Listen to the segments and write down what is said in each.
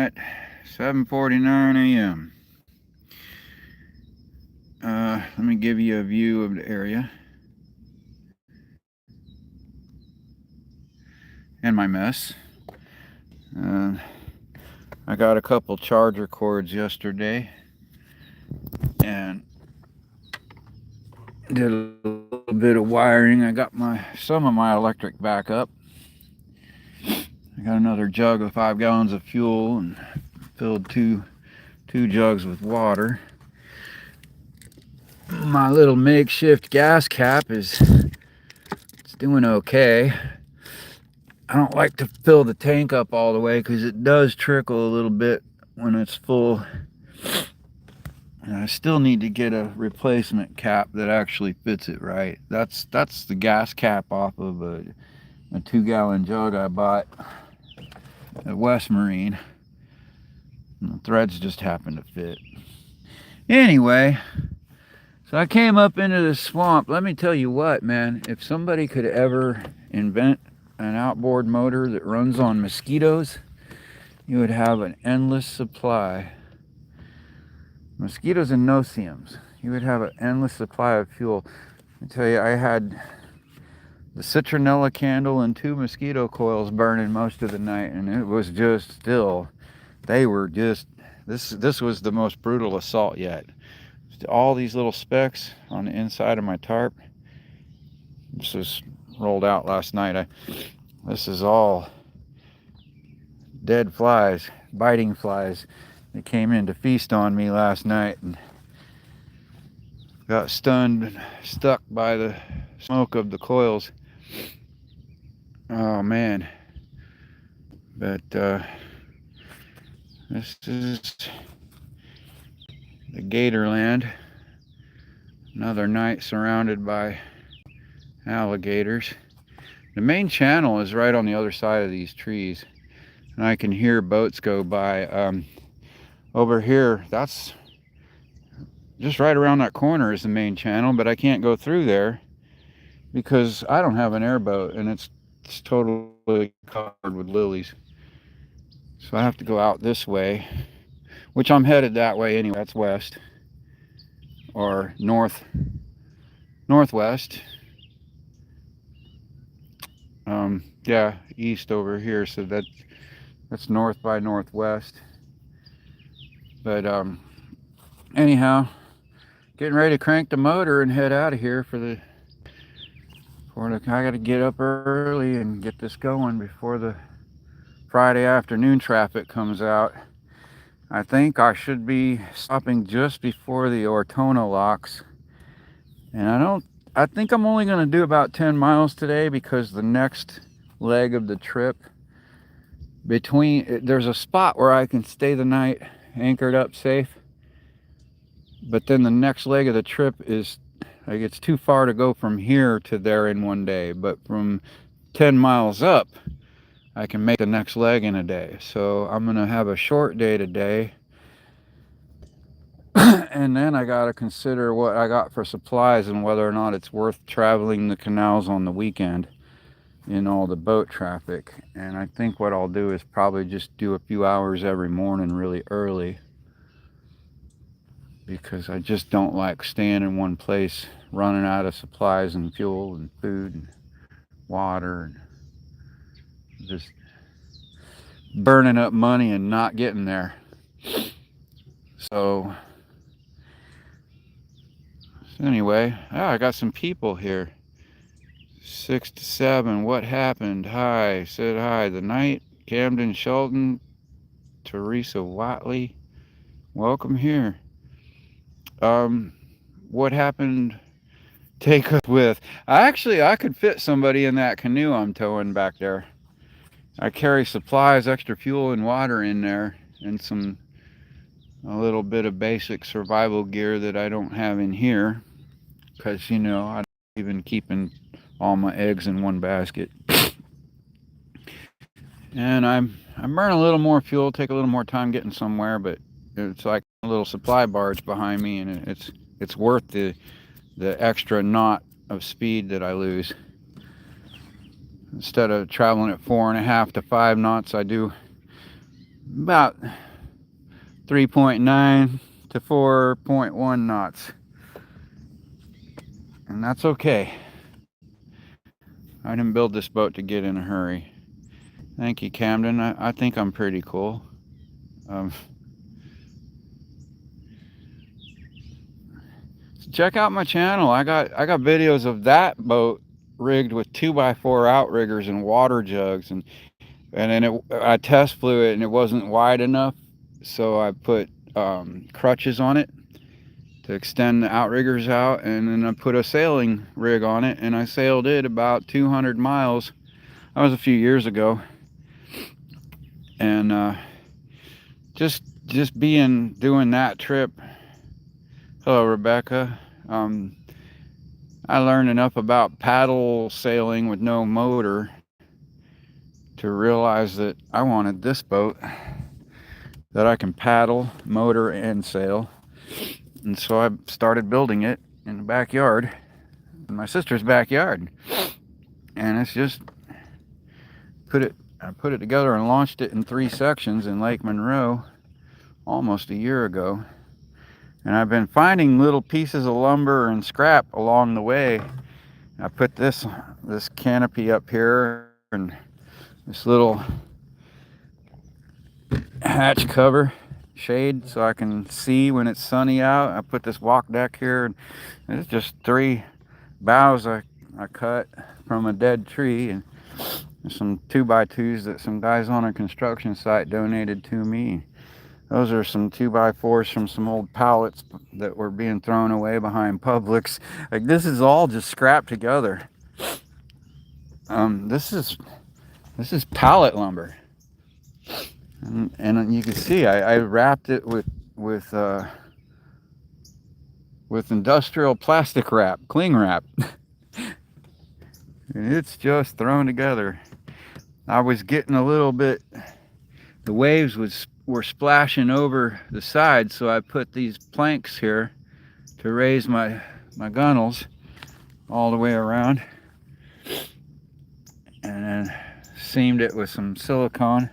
Alright, 7:49 a.m. Let me give you a view of the area and my mess. Uh, I got a couple charger cords yesterday and did a little bit of wiring. I got some of my electric back up. I got another jug of 5 gallons of fuel and filled two jugs with water. My little makeshift gas cap it's doing okay. I don't like to fill the tank up all the way because it does trickle a little bit when it's full. And I still need to get a replacement cap that actually fits it right. That's the gas cap off of a 2-gallon jug I bought at West Marine. And the threads just happen to fit. Anyway, so I came up into the swamp. Let me tell you what, man, if somebody could ever invent an outboard motor that runs on mosquitoes, you would have an endless supply. Mosquitoes and no-see-ums. You would have an endless supply of fuel. I tell you, I had the citronella candle and 2 mosquito coils burning most of the night, and it was just still, they were just, this was the most brutal assault yet. All these little specks on the inside of my tarp. This was rolled out last night. This is all dead flies, biting flies. They came in to feast on me last night and got stunned and stuck by the smoke of the coils. Oh man. But this is the Gatorland. Another night surrounded by alligators. The main channel is right on the other side of these trees, and I can hear boats go by. Over here, that's just right around that corner is the main channel, but I can't go through there because I don't have an airboat and it's totally covered with lilies. So I have to go out this way, which I'm headed that way anyway. That's west or northwest. Yeah, east over here. So that's north by northwest. But anyhow, getting ready to crank the motor and head out of here I got to get up early and get this going before the Friday afternoon traffic comes out. I think I should be stopping just before the Ortona locks. And I think I'm only going to do about 10 miles today because the next leg of the trip there's a spot where I can stay the night anchored up safe. But then the next leg of the trip is like it's too far to go from here to there in one day. But from 10 miles up, I can make the next leg in a day. So I'm going to have a short day today. And then I got to consider what I got for supplies and whether or not it's worth traveling the canals on the weekend in all the boat traffic. And I think what I'll do is probably just do a few hours every morning really early, because I just don't like staying in one place running out of supplies and fuel and food and water and just burning up money and not getting there. So anyway, I got some people here. 6 to 7, what happened? Hi, said hi. The night, Camden Shelton, Teresa Watley, welcome here. What happened? Take us with. I could fit somebody in that canoe I'm towing back there. I carry supplies, extra fuel and water in there, and a little bit of basic survival gear that I don't have in here, because I'm not even keeping all my eggs in one basket. And I'm burning a little more fuel, take a little more time getting somewhere, but it's like a little supply barge behind me, and it's worth the extra knot of speed that I lose. Instead of traveling at 4.5 to 5 knots, I do about 3.9 to 4.1 knots. And that's okay. I didn't build this boat to get in a hurry. Thank you, Camden. I think I'm pretty cool. Um, check out my channel. I got videos of that boat rigged with 2x4 outriggers and water jugs, and then I test flew it and it wasn't wide enough, so I put crutches on it to extend the outriggers out, and then I put a sailing rig on it, and I sailed it about 200 miles. That was a few years ago, and just doing that trip. Hello, Rebecca. I learned enough about paddle sailing with no motor to realize that I wanted this boat that I can paddle, motor, and sail. And so I started building it in the backyard, in my sister's backyard. And it's just I put it together and launched it in 3 sections in Lake Monroe almost a year ago. And I've been finding little pieces of lumber and scrap along the way. I put this canopy up here and this little hatch cover shade so I can see when it's sunny out. I put this walk deck here, and it's just 3 boughs I cut from a dead tree, and some 2x2s that some guys on a construction site donated to me. Those are some 2x4s from some old pallets that were being thrown away behind Publix. Like, this is all just scrapped together. This is pallet lumber, and you can see I wrapped it with industrial plastic wrap, cling wrap. And it's just thrown together. I was getting a little bit, the waves were splashing over the side, so I put these planks here to raise my gunnels all the way around, and then seamed it with some silicone,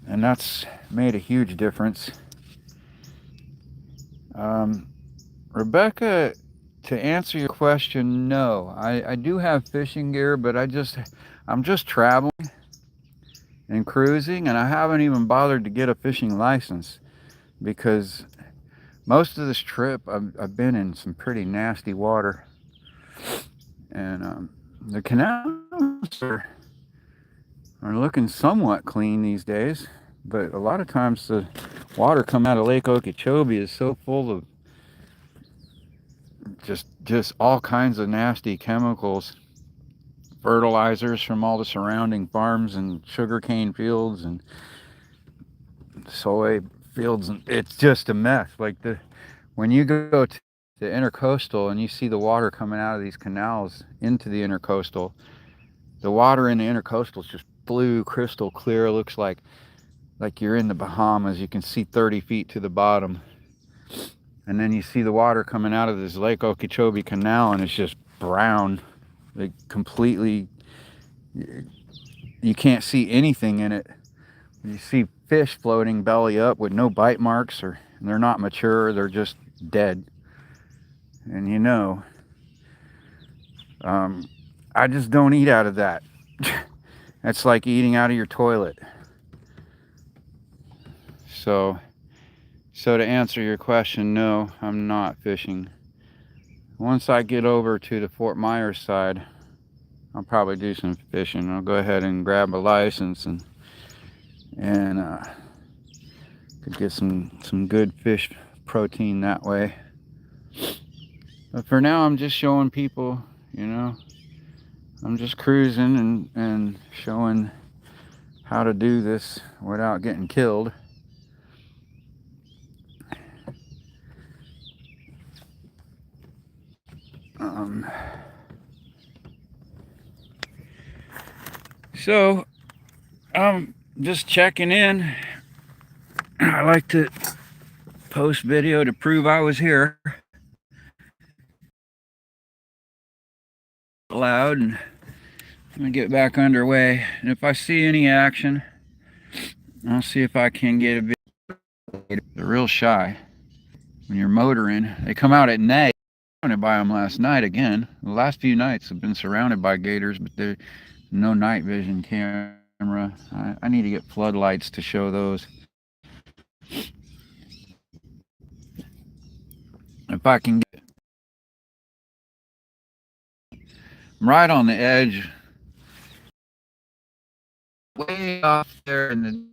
and that's made a huge difference. Rebecca, to answer your question, no. I do have fishing gear, but I'm just traveling and cruising, and I haven't even bothered to get a fishing license, because most of this trip I've been in some pretty nasty water, and the canals are looking somewhat clean these days, but a lot of times the water coming out of Lake Okeechobee is so full of just all kinds of nasty chemicals, fertilizers from all the surrounding farms and sugarcane fields and soy fields, and it's just a mess. Like, when you go to the intercoastal and you see the water coming out of these canals into the intercoastal, the water in the intercoastal is just blue, crystal clear. It looks like you're in the Bahamas. You can see 30 feet to the bottom. And then you see the water coming out of this Lake Okeechobee Canal, and it's just brown, like completely, you can't see anything in it. You see fish floating belly up with no bite marks, or they're not mature, they're just dead. And I just don't eat out of that. That's like eating out of your toilet. So to answer your question, no, I'm not fishing. Once I get over to the Fort Myers side, I'll probably do some fishing. I'll go ahead and grab a license and could get some good fish protein that way. But for now, I'm just showing people, I'm just cruising and showing how to do this without getting killed. So I'm just checking in. I like to post video to prove I was here loud, and I'm gonna get back underway. And if I see any action, I'll see if I can get a video. They're real shy when you're motoring. They come out at night. I was surrounded by them last night again. The last few nights I've been surrounded by gators, but there's no night vision camera. I need to get floodlights to show those. If I can get right on the edge, way off there in the,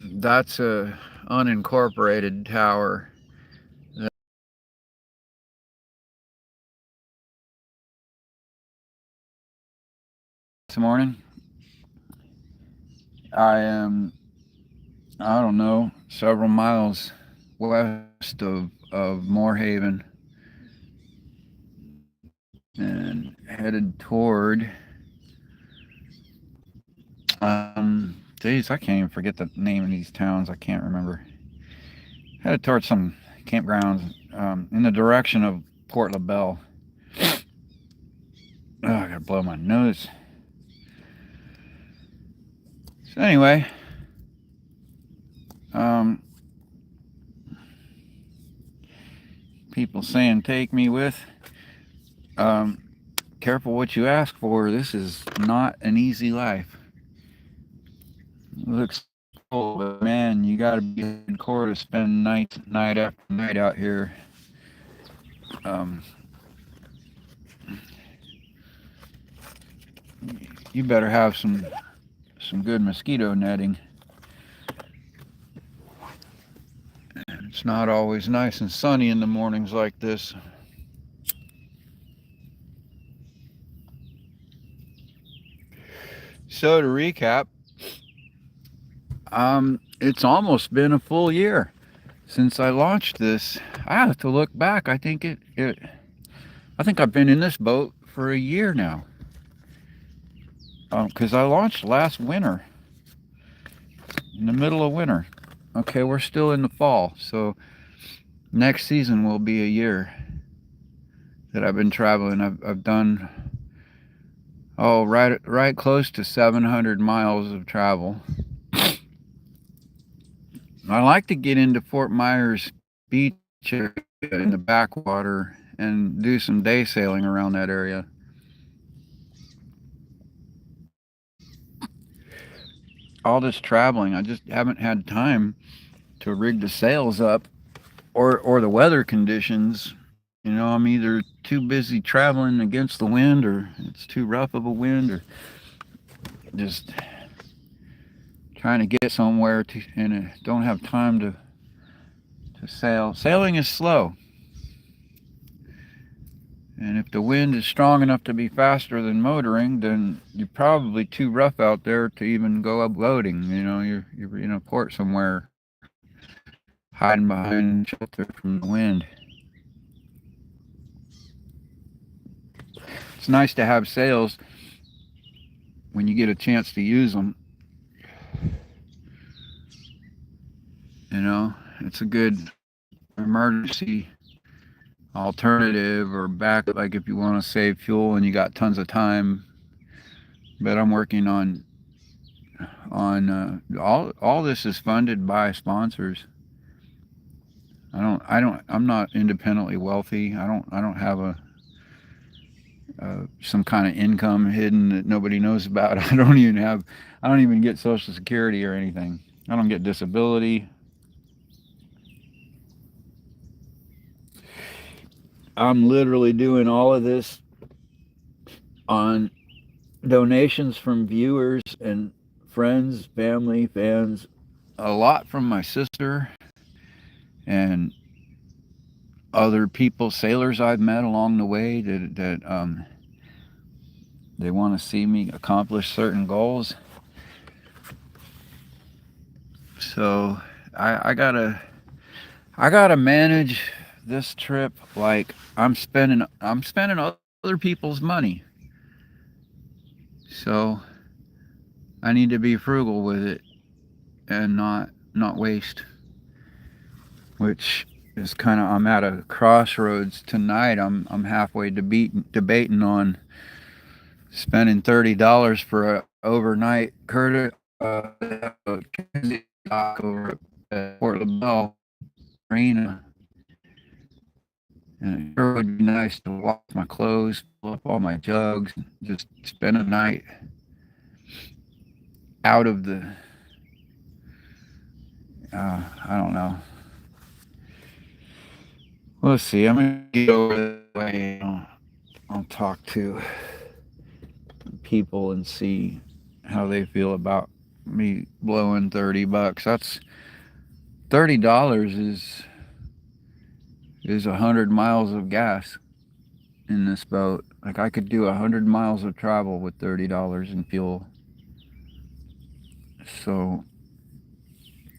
that's a unincorporated tower. This morning I am, I don't know, several miles west of Moorhaven and headed toward geez, I can't even forget the name of these towns. I can't remember. Headed towards some campgrounds in the direction of Port LaBelle. Oh, I gotta blow my nose. So anyway, people saying take me with. Careful what you ask for. This is not an easy life. It looks cool, but man, you gotta be hardcore to spend night after night out here. You better have some good mosquito netting. It's not always nice and sunny in the mornings like this. So to recap, it's almost been a full year since I launched this. I have to look back. I think I think I've been in this boat for a year now. Because I launched last winter, in the middle of winter. Okay, we're still in the fall, so next season will be a year that I've been traveling. I've done right close to 700 miles of travel. I like to get into Fort Myers Beach area in the backwater and do some day sailing around that area. All this traveling, I just haven't had time to rig the sails up or the weather conditions. You know, I'm either too busy traveling against the wind or it's too rough of a wind or just trying to get somewhere and don't have time to sail. Sailing is slow. And if the wind is strong enough to be faster than motoring, then you're probably too rough out there to even go up loading. You know, you're in a port somewhere, hiding behind shelter from the wind. It's nice to have sails when you get a chance to use them. You know, it's a good emergency alternative or backup, like if you want to save fuel and you got tons of time. But I'm working on all this is funded by sponsors. I'm not independently wealthy. I don't have some kind of income hidden that nobody knows about. I don't even get Social Security or anything. I don't get disability. I'm literally doing all of this on donations from viewers and friends, family, fans, a lot from my sister and other people, sailors I've met along the way that they want to see me accomplish certain goals. So I gotta manage this trip like I'm spending other people's money. So I need to be frugal with it and not waste. Which is kind of, I'm at a crossroads tonight. I'm halfway debating on spending $30 for a overnight Curtis dock over at Port LaBelle Marina. And it sure would be nice to wash my clothes, pull up all my jugs, and just spend a night out of the, I don't know. Let's see. I'm going to get over that way. I'll talk to people and see how they feel about me blowing $30. That's $30 is 100 miles of gas in this boat. Like I could do 100 miles of travel with $30 in fuel. So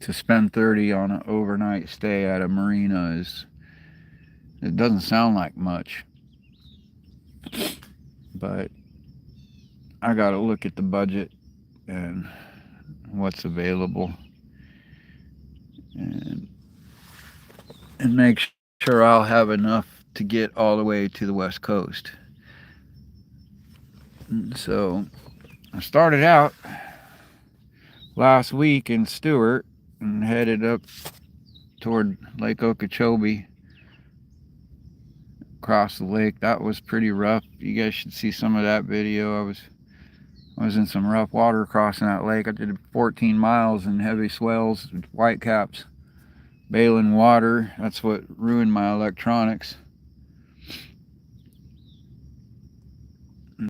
to spend 30 on an overnight stay at a marina it doesn't sound like much, but I gotta look at the budget and what's available and make sure I'll have enough to get all the way to the West Coast. And so I started out last week in Stewart and headed up toward Lake Okeechobee, across the lake. That was pretty rough. You guys should see some of that video. I was in some rough water crossing that lake. I did 14 miles in heavy swells, whitecaps, bailing water. That's what ruined my electronics.